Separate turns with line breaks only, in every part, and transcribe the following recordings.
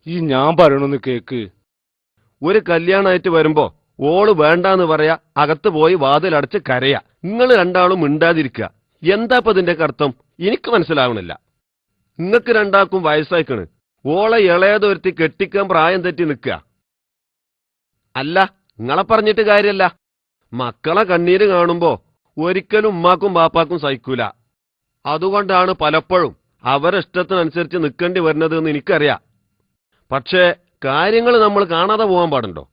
ഈ ഞാൻ പറയണമെന്ന് കേക്ക്.
ഒരു കല്യാണമായിട്ട് വരുമ്പോ ഓള് വേണ്ടാന്ന് പറയാ, അകത്ത് പോയി വാതിലടച്ച് കരയാ. നിങ്ങൾ രണ്ടാളും മിണ്ടാതിരിക്കുക. എന്താ ഇതിന്റെ അർത്ഥം? എനിക്ക് മനസ്സിലാവണില്ല. നിങ്ങൾക്ക് രണ്ടാൾക്കും വയസ്സായിക്കണ്. ഓളെ ഇളയതൊരുത്തി കെട്ടിക്കാൻ പ്രായം തെറ്റി നിൽക്കുക. അല്ല, നിങ്ങളെ പറഞ്ഞിട്ട് കാര്യല്ല. മക്കളെ കണ്ണീര് കാണുമ്പോ ഒരിക്കലും ഉമ്മാക്കും ബാപ്പാക്കും സഹിക്കൂല. അതുകൊണ്ടാണ് പലപ്പോഴും അവരെ ഇഷ്ടത്തിനനുസരിച്ച് നിൽക്കേണ്ടി വരുന്നത് എന്ന് എനിക്കറിയാം. പക്ഷേ കാര്യങ്ങൾ നമ്മൾ കാണാതെ പോകാൻ പാടുണ്ടോ?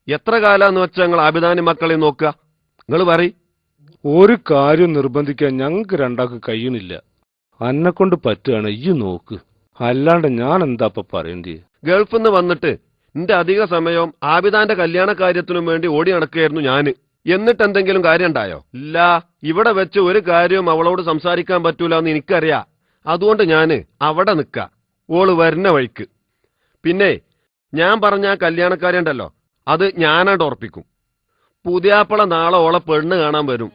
എത്ര കാലാന്ന് വെച്ചാൽ നിങ്ങൾ ആബിദാനി മക്കളെ നോക്കുക? നിങ്ങൾ പറയും.
ഒരു കാര്യം നിർബന്ധിക്കാൻ ഞങ്ങൾക്ക് രണ്ടാൾക്ക് കഴിയണില്ല. അന്നെ കൊണ്ട് പറ്റുകയാണ് ഈ നോക്ക്. അല്ലാണ്ട് ഞാൻ എന്താ പറയണ്ടേ?
ഗൾഫിൽ നിന്ന് വന്നിട്ട് എന്റെ അധിക സമയവും ആബിദാന്റെ കല്യാണ കാര്യത്തിനും വേണ്ടി ഓടി നടക്കുകയായിരുന്നു ഞാന്. എന്നിട്ട് എന്തെങ്കിലും കാര്യം ഉണ്ടായോ? ഇല്ല. ഇവിടെ വെച്ച് ഒരു കാര്യവും അവളോട് സംസാരിക്കാൻ പറ്റൂല എന്ന് എനിക്കറിയാം. അതുകൊണ്ട് ഞാന് അവിടെ നിൽക്ക, ഓള് വരുന്ന വഴിക്ക്. പിന്നെ ഞാൻ പറഞ്ഞ ആ കല്യാണക്കാരുണ്ടല്ലോ, അത് ഞാനാണ്ട് ഉറപ്പിക്കും. പുതിയാപ്പള നാളെ ഓളെ പെണ്ണ് കാണാൻ വരും.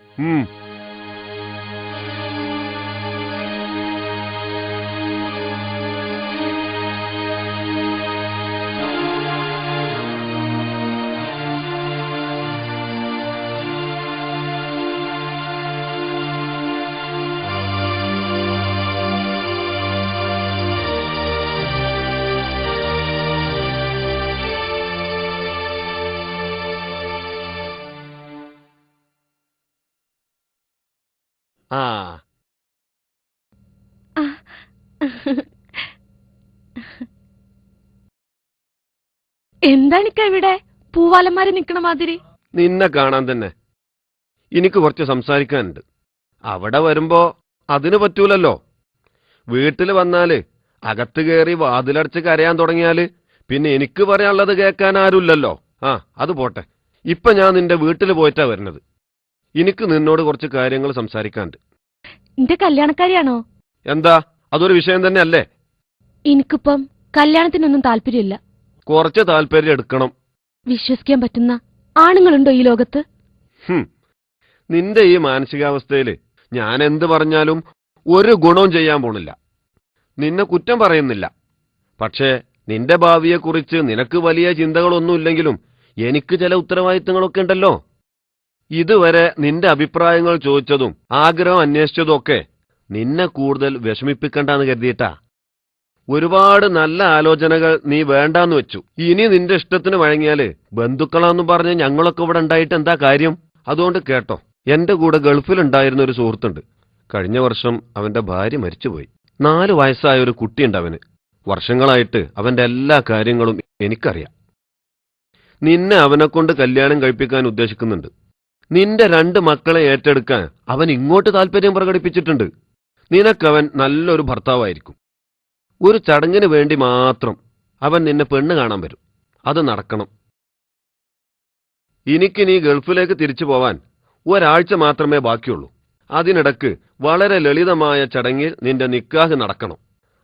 ആ
എന്താണിക്ക ഇവിടെ പൂവാലന്മാര് നിക്കണ മാതിരി?
നിന്നെ കാണാൻ തന്നെ. എനിക്ക് കുറച്ച് സംസാരിക്കാനുണ്ട്. അവിടെ വരുമ്പോ അതിന് പറ്റൂലല്ലോ. വീട്ടിൽ വന്നാല് അകത്ത് കയറി വാതിലടച്ച് കരയാൻ തുടങ്ങിയാല് പിന്നെ എനിക്ക് പറയാനുള്ളത് കേൾക്കാൻ ആരുമില്ലല്ലോ. ആ, അത് പോട്ടെ. ഇപ്പൊ ഞാൻ നിന്റെ വീട്ടിൽ പോയിട്ടാ വരുന്നത്. എനിക്ക് നിന്നോട് കുറച്ച് കാര്യങ്ങൾ സംസാരിക്കാനുണ്ട്.
എന്റെ കല്യാണക്കാരിയാണോ?
എന്താ, അതൊരു വിഷയം തന്നെ അല്ലേ?
എനിക്കിപ്പം കല്യാണത്തിനൊന്നും താല്പര്യമില്ല.
കുറച്ച് താല്പര്യം എടുക്കണം.
വിശ്വസിക്കാൻ പറ്റുന്ന ആണുങ്ങളുണ്ടോ ഈ ലോകത്ത്?
നിന്റെ ഈ മാനസികാവസ്ഥയില് ഞാൻ എന്ത് പറഞ്ഞാലും ഒരു ഗുണവും ചെയ്യാൻ പോണില്ല. നിന്നെ കുറ്റം പറയുന്നില്ല. പക്ഷേ നിന്റെ ഭാവിയെക്കുറിച്ച് നിനക്ക് വലിയ ചിന്തകളൊന്നുമില്ലെങ്കിലും എനിക്ക് ചില ഉത്തരവാദിത്തങ്ങളൊക്കെ ഉണ്ടല്ലോ. ഇതുവരെ നിന്റെ അഭിപ്രായങ്ങൾ ചോദിച്ചതും ആഗ്രഹം അന്വേഷിച്ചതും ഒക്കെ നിന്നെ കൂടുതൽ വിഷമിപ്പിക്കണ്ടെന്ന് കരുതിയിട്ടാ. ഒരുപാട് നല്ല ആലോചനകൾ നീ വേണ്ടാന്ന് വെച്ചു. ഇനി നിന്റെ ഇഷ്ടത്തിന് വഴങ്ങിയാല് ബന്ധുക്കളാന്നും പറഞ്ഞ് ഞങ്ങളൊക്കെ ഇവിടെ ഉണ്ടായിട്ട് എന്താ കാര്യം? അതുകൊണ്ട് കേട്ടോ, എന്റെ കൂടെ ഗൾഫിലുണ്ടായിരുന്ന ഒരു സുഹൃത്തുണ്ട്. കഴിഞ്ഞ വർഷം അവന്റെ ഭാര്യ മരിച്ചുപോയി. 4 വയസ്സായ ഒരു കുട്ടിയുണ്ട് അവന്. വർഷങ്ങളായിട്ട് അവന്റെ എല്ലാ കാര്യങ്ങളും എനിക്കറിയാം. നിന്നെ അവനെക്കൊണ്ട് കല്യാണം കഴിപ്പിക്കാൻ ഉദ്ദേശിക്കുന്നുണ്ട്. നിന്റെ 2 മക്കളെ ഏറ്റെടുക്കാൻ അവൻ ഇങ്ങോട്ട് താല്പര്യം പ്രകടിപ്പിച്ചിട്ടുണ്ട്. നിനക്കവൻ നല്ലൊരു ഭർത്താവായിരിക്കും. ഒരു ചടങ്ങിന് വേണ്ടി മാത്രം അവൻ നിന്നെ പെണ്ണ് കാണാൻ വരും. അത് നടക്കണം. എനിക്കിനി ഗൾഫിലേക്ക് തിരിച്ചു പോവാൻ ഒരാഴ്ച മാത്രമേ ബാക്കിയുള്ളൂ. അതിനിടക്ക് വളരെ ലളിതമായ ചടങ്ങിൽ നിന്റെ നിക്കാഹ് നടക്കണം.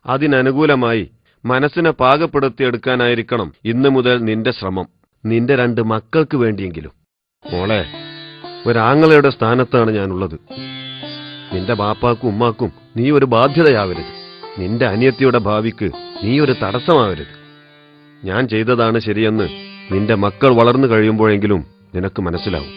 അതിനനുകൂലമായി മനസ്സിനെ പാകപ്പെടുത്തിയെടുക്കാനായിരിക്കണം ഇന്നു മുതൽ നിന്റെ ശ്രമം. നിന്റെ 2 മക്കൾക്ക് വേണ്ടിയെങ്കിലും. മോളെ, ഒരാങ്ങളയുടെ സ്ഥാനത്താണ് ഞാനുള്ളത്. നിന്റെ ബാപ്പാക്കും ഉമ്മാക്കും നീ ഒരു ബാധ്യതയാവരുത്. നിന്റെ അനിയത്തിയുടെ ഭാവിക്ക് നീ ഒരു തടസ്സമാവരുത്. ഞാൻ ചെയ്തതാണ് ശരിയെന്ന് നിന്റെ മക്കൾ വളർന്നു കഴിയുമ്പോഴെങ്കിലും നിനക്ക് മനസ്സിലാവും.